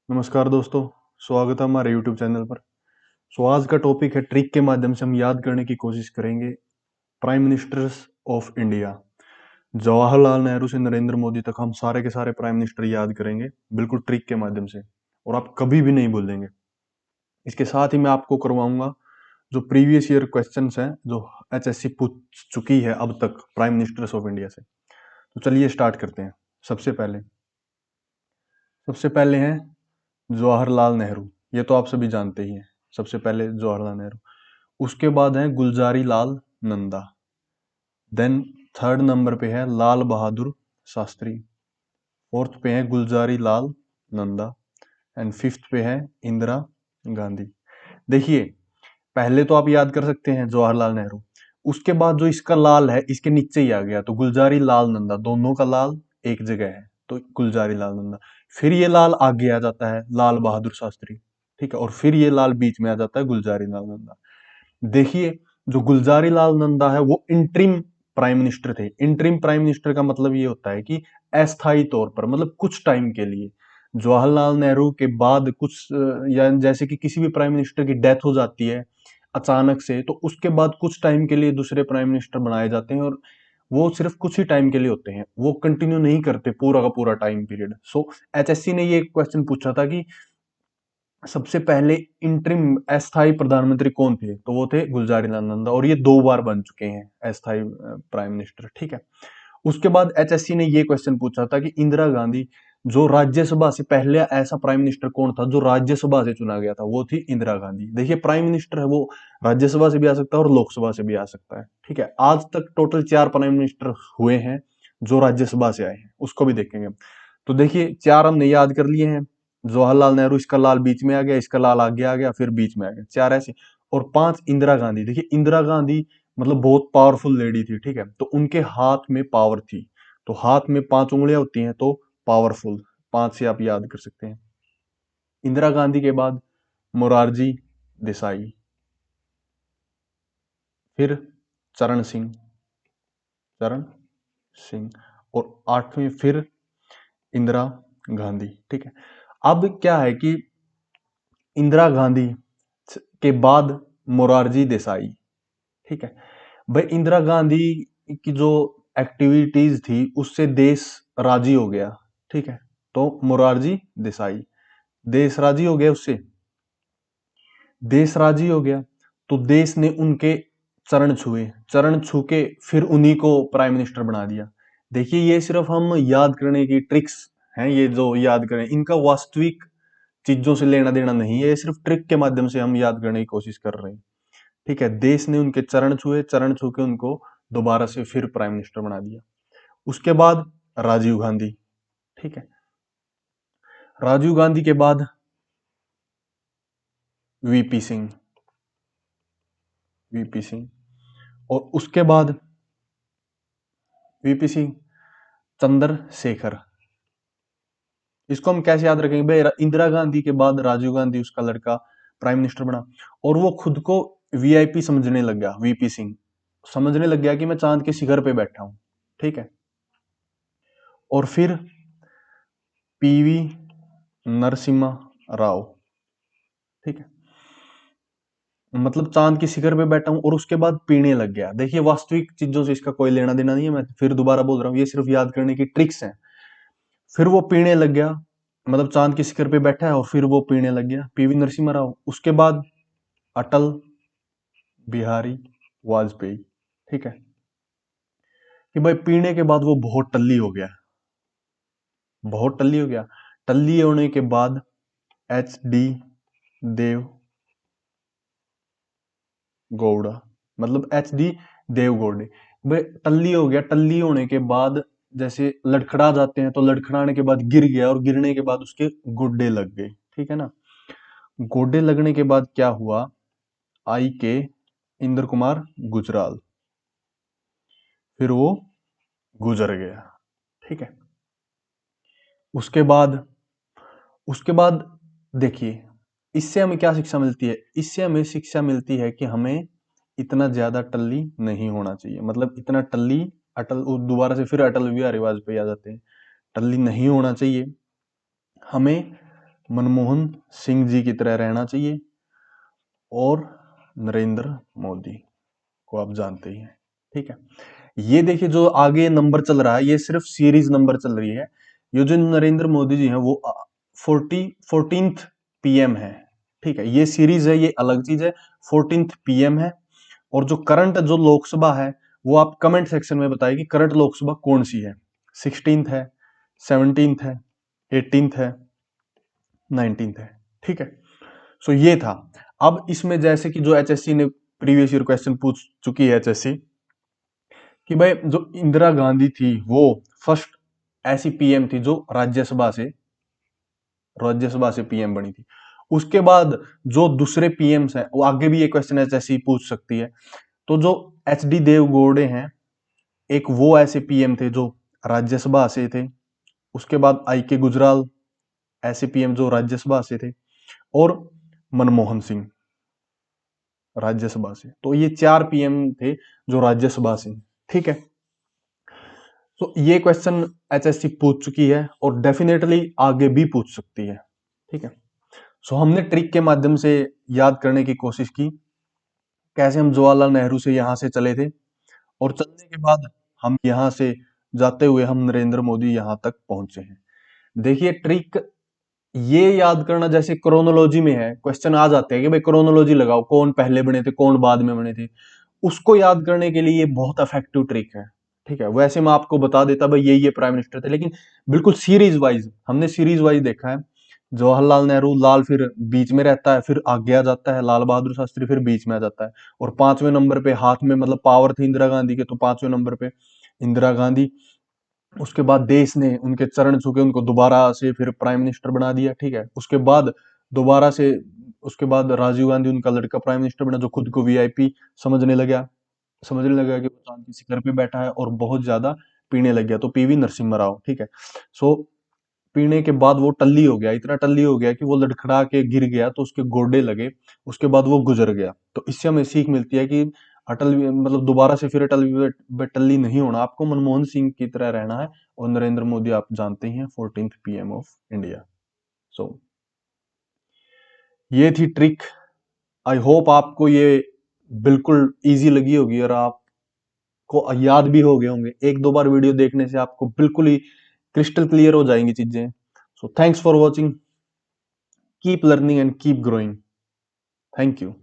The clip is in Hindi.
नमस्कार दोस्तों, स्वागत है हमारे YouTube चैनल पर। आज का टॉपिक है ट्रिक के माध्यम से हम याद करने की कोशिश करेंगे prime ministers of India. Jawaharlal Nehru से नरेंद्र मोदी तक हम सारे के सारे प्राइम मिनिस्टर याद करेंगे बिल्कुल ट्रिक के माध्यम से, और आप कभी भी नहीं भूलेंगे। इसके साथ ही मैं आपको करवाऊंगा जो प्रीवियस ईयर क्वेश्चंस हैं जो HSC पूछ चुकी है अब तक प्राइम मिनिस्टर्स ऑफ इंडिया से। तो चलिए स्टार्ट करते हैं। सबसे पहले हैं जवाहरलाल नेहरू। ये तो आप सभी जानते ही हैं। सबसे पहले जवाहरलाल नेहरू, उसके बाद है Gulzari Lal Nanda. Then third number पे है लाल बहादुर शास्त्री। फोर्थ पे है गुलजारी लाल नंदा। एंड फिफ्थ पे है इंदिरा गांधी। देखिए, पहले तो आप याद कर सकते हैं जवाहरलाल नेहरू, उसके बाद जो इसका लाल है इसके नीचे ही आ गया, तो गुलजारी लाल नंदा, दोनों का लाल एक जगह है तो गुलजारी लाल नंदा। फिर ये लाल आगे आ जाता है लाल बहादुर शास्त्री, ठीक है, और फिर ये लाल बीच में आ जाता है गुलजारी लाल नंदा। देखिए, जो गुलजारी लाल नंदा है वो इंटरिम प्राइम मिनिस्टर थे। इंटरिम प्राइम मिनिस्टर का मतलब ये होता है कि अस्थायी तौर पर, मतलब कुछ टाइम के लिए। जवाहरलाल नेहरू के बाद कुछ या जैसे कि किसी भी प्राइम मिनिस्टर की डेथ हो जाती है अचानक से, तो उसके बाद कुछ टाइम के लिए दूसरे प्राइम मिनिस्टर बनाए जाते हैं, और वो सिर्फ कुछ ही टाइम के लिए होते हैं, वो कंटिन्यू नहीं करते पूरा का पूरा टाइम पीरियड। सो HSC ने ये क्वेश्चन पूछा था कि सबसे पहले इंटरिम अस्थायी प्रधानमंत्री कौन थे, तो वो थे गुलजारी लाल नंदा, और ये 2 बार बन चुके हैं अस्थायी प्राइम मिनिस्टर, ठीक है। उसके बाद HSC ने ये क्वेश्चन पूछा था कि इंदिरा गांधी, जो राज्यसभा से पहले ऐसा प्राइम मिनिस्टर कौन था जो राज्यसभा से चुना गया था, वो थी इंदिरा गांधी। देखिए, प्राइम मिनिस्टर है वो राज्यसभा से भी आ सकता है और लोकसभा से भी आ सकता है, ठीक है। आज तक टोटल 4 प्राइम मिनिस्टर हुए हैं जो राज्यसभा से आए हैं, उसको भी देखेंगे। तो देखिए, 4 हमने याद कर लिए हैं। जवाहरलाल नेहरू, इसका लाल बीच में आ गया, इसका लाल आगे आ गया, फिर बीच में आ गया, 4 ऐसे। और 5 इंदिरा गांधी। देखिए, इंदिरा गांधी मतलब बहुत पावरफुल लेडी थी, ठीक है, तो उनके हाथ में पावर थी, तो हाथ में 5 उंगलियां होती हैं तो पावरफुल, 5 से आप याद कर सकते हैं। इंदिरा गांधी के बाद मोरारजी देसाई, फिर चरण सिंह, चरण सिंह, और 8वीं फिर इंदिरा गांधी, ठीक है। अब क्या है कि इंदिरा गांधी के बाद मोरारजी देसाई, ठीक है। भाई, इंदिरा गांधी की जो एक्टिविटीज थी उससे देश राजी हो गया, ठीक है, तो मोरारजी देसाई, देश राजी हो गया उससे, देश राजी हो गया, तो देश ने उनके चरण छुए, चरण छू के फिर उन्हीं को प्राइम मिनिस्टर बना दिया। देखिए, ये सिर्फ हम याद करने की ट्रिक्स हैं, ये जो याद करें इनका वास्तविक चीजों से लेना देना नहीं है, ये सिर्फ ट्रिक के माध्यम से हम याद करने की कोशिश कर रहे हैं, ठीक है। देश ने उनके चरण छुए, चरण छू के उनको दोबारा से फिर प्राइम मिनिस्टर बना दिया। उसके बाद राजीव गांधी, ठीक है। राजीव गांधी के बाद वीपी सिंह, वीपी सिंह, और उसके बाद वीपी सिंह, चंद्रशेखर। इसको हम कैसे याद रखेंगे भाई? इंदिरा गांधी के बाद राजीव गांधी, उसका लड़का, प्राइम मिनिस्टर बना, और वो खुद को वीआईपी समझने लग गया। वीपी सिंह समझने लग गया कि मैं चांद के शिखर पे बैठा हूं, ठीक है। और फिर पीवी नरसिम्हा राव, ठीक है, मतलब चांद के शिखर पे बैठा हूं, और उसके बाद पीने लग गया। देखिए, वास्तविक चीजों से इसका कोई लेना देना नहीं है, मैं फिर दोबारा बोल रहा हूँ, ये सिर्फ याद करने की ट्रिक्स हैं। फिर वो पीने लग गया, मतलब चांद के शिखर पे बैठा है और फिर वो पीने लग गया, पीवी नरसिम्हा राव। उसके बाद अटल बिहारी वाजपेयी, ठीक है, कि भाई पीने के बाद वो बहुत टल्ली हो गया, बहुत टल्ली हो गया। टल्ली होने के बाद HD देव गौड़ा, मतलब HD देवगौड़े। भाई टल्ली हो गया, टल्ली होने के बाद जैसे लड़खड़ा जाते हैं, तो लड़खड़ाने के बाद गिर गया, और गिरने के बाद उसके गोडे लग गए, ठीक है ना। गोडे लगने के बाद क्या हुआ, के इंद्र कुमार गुजराल, फिर वो गुजर गया, ठीक है। उसके बाद उसके बाद देखिए, इससे हमें क्या शिक्षा मिलती है? इससे हमें शिक्षा मिलती है कि हमें इतना ज्यादा टल्ली नहीं होना चाहिए, मतलब इतना टल्ली, अटल, दोबारा से फिर अटल बिहारी वाजपेयी आ जाते हैं, टल्ली नहीं होना चाहिए हमें। मनमोहन सिंह जी की तरह रहना चाहिए और नरेंद्र मोदी को आप जानते ही हैं। ठीक है, ये देखिए जो आगे नंबर चल रहा है ये सिर्फ सीरीज नंबर चल रही है। ये जो नरेंद्र मोदी जी हैं वो 14th पीएम है। ठीक है, ये सीरीज है, ये अलग चीज है। 14th पीएम है। और जो करंट जो लोकसभा है वो आप कमेंट सेक्शन में बताइए कि करंट लोकसभा कौन सी है। 16th है, 17th है, 18th है, 19th है। ठीक है, सो ये था। अब इसमें जैसे कि जो एचएससी ने प्रीवियस ईयर क्वेश्चन पूछ चुकी है एचएससी कि भाई जो इंदिरा गांधी थी वो फर्स्ट ऐसी पीएम थी जो राज्यसभा से पीएम बनी थी। उसके बाद जो दूसरे पीएम्स हैं वो आगे भी ये क्वेश्चन एचएससी पूछ सकती है। तो जो एचडी देवगौड़े हैं एक वो ऐसे पीएम थे जो राज्यसभा से थे। उसके बाद आई के गुजराल ऐसे पीएम जो राज्यसभा से थे। और मनमोहन सिंह राज्यसभा से। तो ये 4 पीएम थे जो राज्यसभा से। ठीक है, तो ये क्वेश्चन एचएससी पूछ चुकी है और डेफिनेटली आगे भी पूछ सकती है। ठीक है, सो हमने ट्रिक के माध्यम से याद करने की कोशिश की कैसे हम जवाहरलाल नेहरू से यहां से चले थे और चलने के बाद हम यहां से जाते हुए हम नरेंद्र मोदी यहां तक पहुंचे हैं। देखिए ट्रिक ये याद करना जैसे क्रोनोलॉजी में है, क्वेश्चन आ जाते हैं कि भाई क्रोनोलॉजी लगाओ, कौन पहले बने थे कौन बाद में बने थे। उसको याद करने के लिए ये बहुत इफेक्टिव ट्रिक है। ठीक है, वैसे मैं आपको बता देता भाई ये प्राइम मिनिस्टर थे, लेकिन बिल्कुल सीरीज वाइज हमने सीरीज वाइज देखा है। जवाहरलाल नेहरू लाल फिर बीच में रहता है, फिर आगे आ जाता है लाल बहादुर शास्त्री, फिर बीच में आ जाता है। और 5वें नंबर पे हाथ में मतलब पावर थी इंदिरा गांधी के, तो 5वें नंबर पे इंदिरा गांधी। उसके बाद देश ने उनके चरण छू के उनको दोबारा से फिर प्राइम मिनिस्टर बना दिया। ठीक है, उसके बाद दोबारा से उसके बाद राजीव गांधी उनका लड़का प्राइम मिनिस्टर बना जो खुद को वीआईपी समझने लगा कि वो चांद की शिखर पे बैठा है और बहुत ज्यादा पीने लग गया, तो पीवी नरसिम्हा राव। ठीक है, सो पीने के बाद वो टल्ली हो गया, इतना टल्ली हो गया कि वो लड़खड़ा के गिर गया तो उसके गोडे लगे। उसके बाद वो गुजर गया। तो इससे हमें सीख मिलती है कि मतलब दोबारा से फिर टल्ली नहीं होना, आपको मनमोहन सिंह की तरह रहना है। और नरेंद्र मोदी आप जानते ही हैं 14th पीएम ऑफ इंडिया। सो ये थी ट्रिक। आई होप आपको ये बिल्कुल इजी लगी होगी और आपको याद भी हो गए होंगे। एक दो बार वीडियो देखने से आपको बिल्कुल ही क्रिस्टल क्लियर हो जाएंगी चीजें। So thanks for watching, keep learning and keep growing. Thank you.